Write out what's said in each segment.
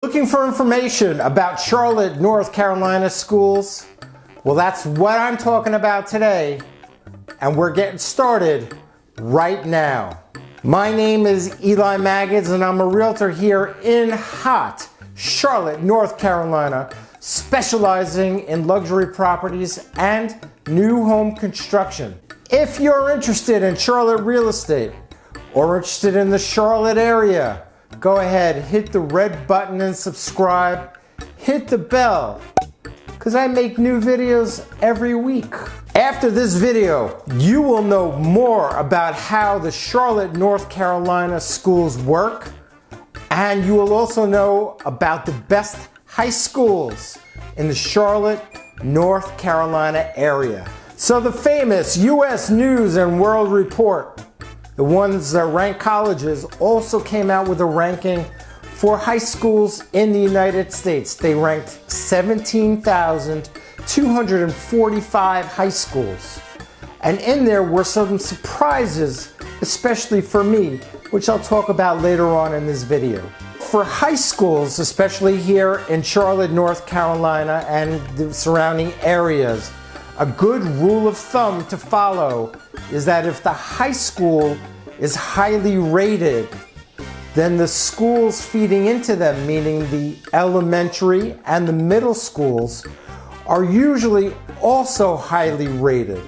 Looking for information about Charlotte, North Carolina schools? Well, that's what I'm talking about today, and we're getting started right now. My name is Eli Magids, and I'm a realtor here in hot Charlotte, North Carolina, specializing in luxury properties and new home construction. If you're interested in Charlotte real estate or interested in the Charlotte area, go ahead, hit the red button and subscribe. Hit the bell, because I make new videos every week. After this video, you will know more about how the Charlotte, North Carolina schools work, and you will also know about the best high schools in the Charlotte, North Carolina area. So the famous U.S. News and World Report, the ones that rank colleges, also came out with a ranking for high schools in the United States. They ranked 17,245 high schools. And in there were some surprises, especially for me, which I'll talk about later on in this video. For high schools, especially here in Charlotte, North Carolina and the surrounding areas, a good rule of thumb to follow is that if the high school is highly rated, then the schools feeding into them, meaning the elementary and the middle schools, are usually also highly rated.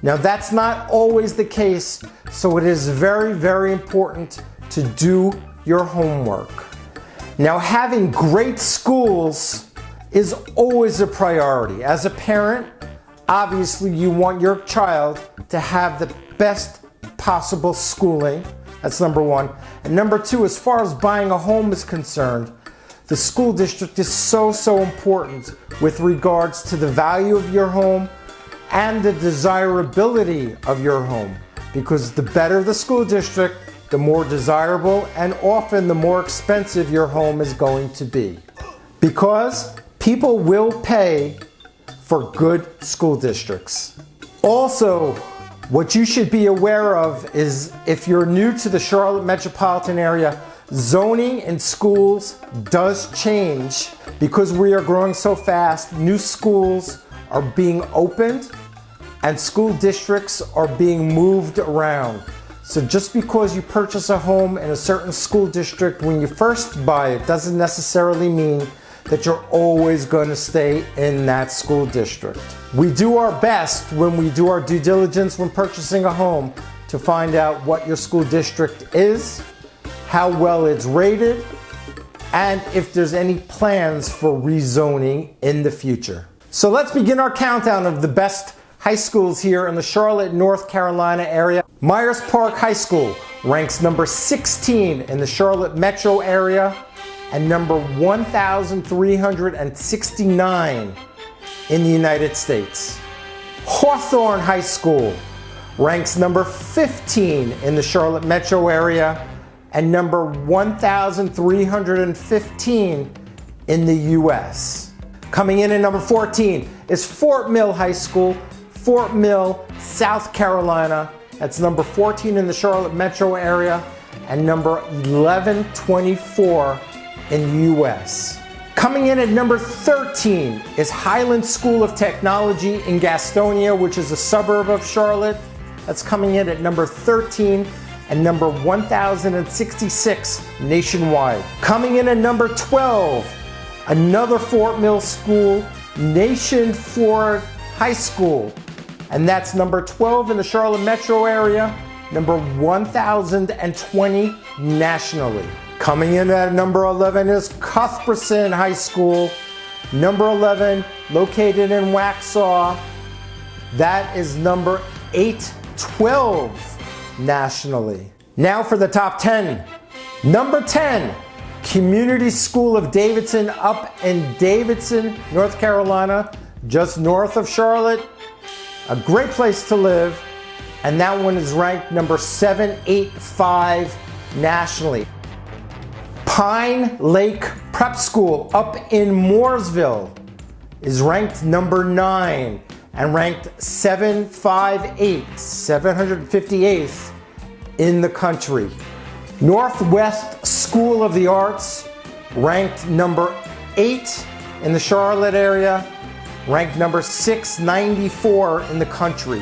Now, that's not always the case, so it is very, very important to do your homework. Now, having great schools is always a priority. As a parent, obviously you want your child to have the best possible schooling. That's number one. And number two, as far as buying a home is concerned, the school district is so important with regards to the value of your home and the desirability of your home. Because the better the school district, the more desirable and often the more expensive your home is going to be. Because people will pay for good school districts. Also, what you should be aware of is if you're new to the Charlotte metropolitan area, zoning in schools does change because we are growing so fast. New schools are being opened and school districts are being moved around. So just because you purchase a home in a certain school district when you first buy it doesn't necessarily mean that you're always going to stay in that school district. We do our best when we do our due diligence when purchasing a home to find out what your school district is, how well it's rated, and if there's any plans for rezoning in the future. So let's begin our countdown of the best high schools here in the Charlotte, North Carolina area. Myers Park High School ranks number 16 in the Charlotte metro area and number 1,369 in the United States. Hawthorne High School ranks number 15 in the Charlotte metro area and number 1,315 in the US. Coming in at number 14 is Fort Mill High School, Fort Mill, South Carolina. That's number 14 in the Charlotte metro area and number 1124 in the US. Coming in at number 13 is Highland School of Technology in Gastonia, which is a suburb of Charlotte. That's coming in at number 13 and number 1,066 nationwide. Coming in at number 12, another Fort Mill school, Nation Ford High School. And that's number 12 in the Charlotte metro area, number 1,020 nationally. Coming in at number 11 is Cuthbertson High School, number 11, located in Waxhaw. That is number 812 nationally. Now for the top 10. Number 10, Community School of Davidson up in Davidson, North Carolina, just north of Charlotte. A great place to live, and that one is ranked number 785 nationally. Pine Lake Prep School up in Mooresville is ranked number 9 and ranked 758th in the country. Northwest School of the Arts ranked number 8 in the Charlotte area, ranked number 694 in the country.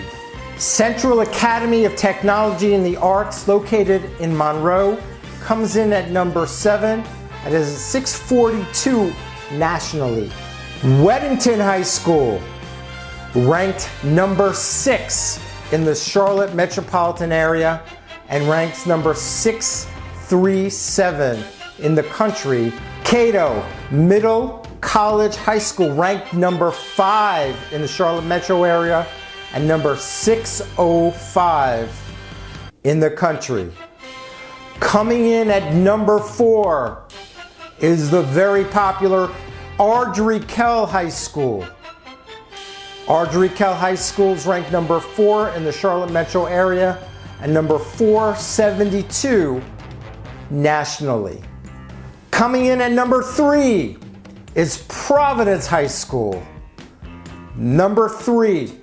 Central Academy of Technology and the Arts, located in Monroe, comes in at number 7. It is 642 nationally. Weddington High School, ranked number 6 in the Charlotte metropolitan area and ranks number 637 in the country. Cato Middle College High School, ranked number 5 in the Charlotte metro area and number 605 in the country. Coming in at number 4 is the very popular Ardrey Kell High School. Ardrey Kell High School is ranked number 4 in the Charlotte metro area and number 472 nationally. Coming in at number 3 is Providence High School. Number 3,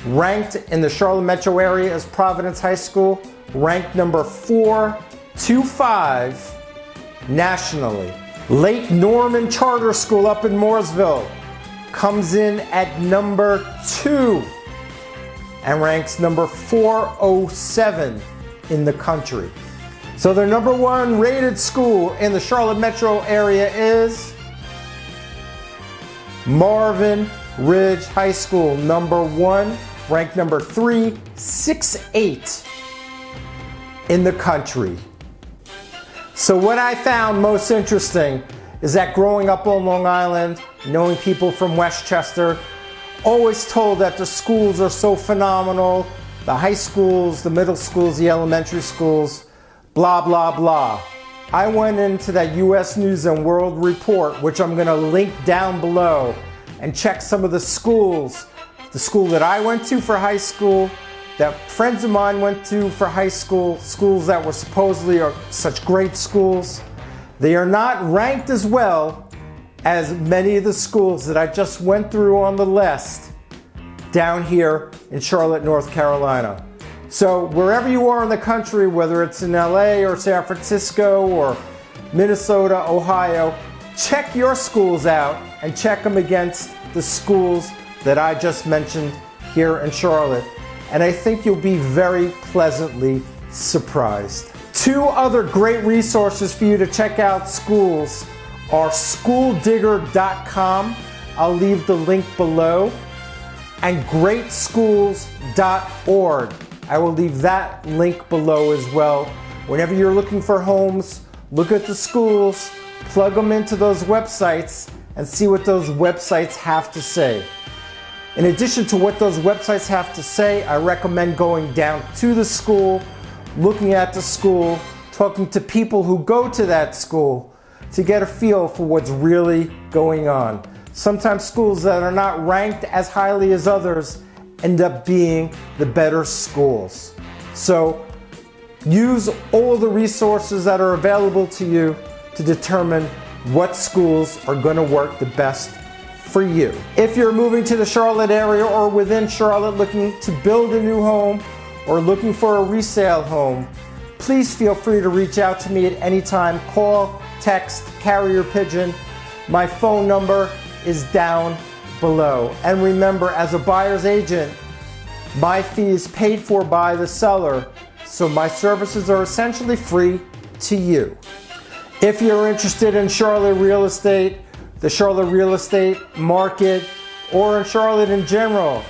ranked in the Charlotte metro area as Providence High School, ranked number 425 nationally. Lake Norman Charter School up in Mooresville comes in at number 2 and ranks number 407 in the country. So the number 1 rated school in the Charlotte metro area is Marvin Ridge High School, number 1, ranked number 368 in the country. So what I found most interesting is that growing up on Long Island, knowing people from Westchester, always told that the schools are so phenomenal, the high schools, the middle schools, the elementary schools, blah, blah, blah. I went into that US News and World Report, which I'm gonna link down below, and check some of the schools. The school that I went to for high school, that friends of mine went to for high school, schools that were supposedly are such great schools. They are not ranked as well as many of the schools that I just went through on the list down here in Charlotte, North Carolina. So wherever you are in the country, whether it's in LA or San Francisco or Minnesota, Ohio, check your schools out and check them against the schools that I just mentioned here in Charlotte. And I think you'll be very pleasantly surprised. 2 other great resources for you to check out schools are schooldigger.com. I'll leave the link below. And greatschools.org. I will leave that link below as well. Whenever you're looking for homes, look at the schools, plug them into those websites, and see what those websites have to say. In addition to what those websites have to say, I recommend going down to the school, looking at the school, talking to people who go to that school to get a feel for what's really going on. Sometimes schools that are not ranked as highly as others end up being the better schools. So use all the resources that are available to you to determine what schools are going to work the best for you. If you're moving to the Charlotte area or within Charlotte looking to build a new home or looking for a resale home, please feel free to reach out to me at any time. Call, text, carrier pigeon. My phone number is down below. And remember, as a buyer's agent, my fee is paid for by the seller, so my services are essentially free to you. If you're interested in Charlotte real estate, the Charlotte real estate market, or in Charlotte in general,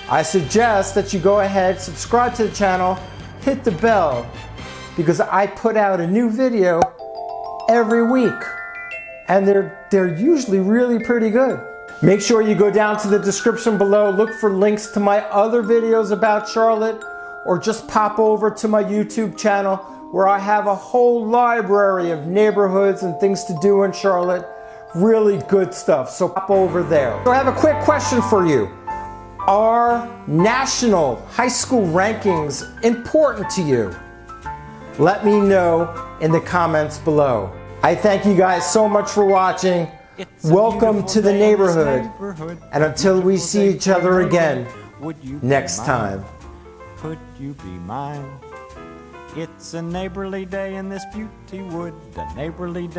I suggest that you go ahead, subscribe to the channel, hit the bell, because I put out a new video every week, and they're usually really pretty good. Make sure you go down to the description below, look for links to my other videos about Charlotte, or just pop over to my YouTube channel where I have a whole library of neighborhoods and things to do in Charlotte. Really good stuff, so pop over there. So I have a quick question for you. Are national high school rankings important to you? Let me know in the comments below. I thank you guys so much for watching. Welcome to the neighborhood. And until we see each other again next time. Could you be mine? It's a neighborly day in this beauty wood, a neighborly day.